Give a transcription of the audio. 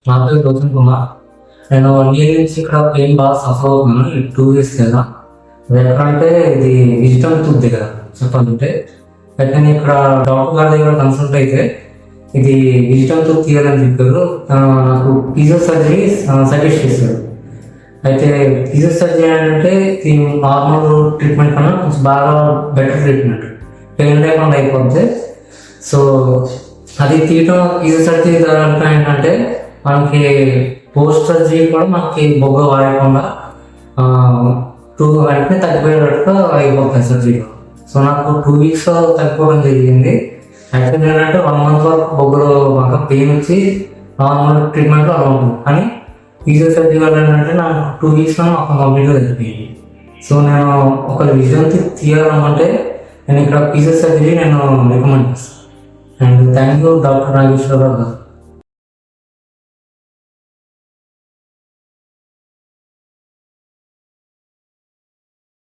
నా పేరు గౌతమ్ కుమార్. నేను 1 year నుంచి ఇక్కడ పెయిన్ బాగా సఫర్ అవుతున్నాను. 2 weeks కదా. అది ఎక్కడంటే ఇది విజిటమ్ టూత్ దగ్గర చెప్పాలంటే. అయితే నేను ఇక్కడ డాక్టర్ గారి దగ్గర కన్సల్ట్ అయితే ఇది విజిటమ్ టూత్ తీయాలని చెప్పారు. నాకు పీజో సర్జరీ సజెస్ట్ చేశారు. అయితే పీజో సర్జరీ అంటే ఇది నార్మల్ ట్రీట్మెంట్ కన్నా కొంచెం బాగా బెటర్ ట్రీట్మెంట్, పెయిన్ లేకుండా అయిపోద్ది. సో అది తీయటం పీజో సర్జరీ ద్వారా ఏంటంటే మనకి పోస్ట్ సర్జరీ కూడా మనకి బొగ్గ వాడకుండా వెంటనే తగ్గిపోయేటట్టు అయిపోతాయి సర్జరీలో. సో నాకు 2 weeks తగ్గిపోవడం జరిగింది. యాక్చువల్ ఏంటంటే 1 month వరకు బొగ్గలో బాగా పెయిన్ వచ్చి నార్మల్ ట్రీట్మెంట్లో అలా ఉంటుంది. కానీ పీజో సర్జరీ వల్ల ఏంటంటే నాకు 2 weeksలో నాకు కంప్లీట్గా తగ్గిపోయింది. సో నేను ఒక విజన్ తీయాలనుకుంటే నేను ఇక్కడ పీజో సర్జరీ నేను రికమెండ్ చేస్తాను. And thank you doctor Nageswararao గారు.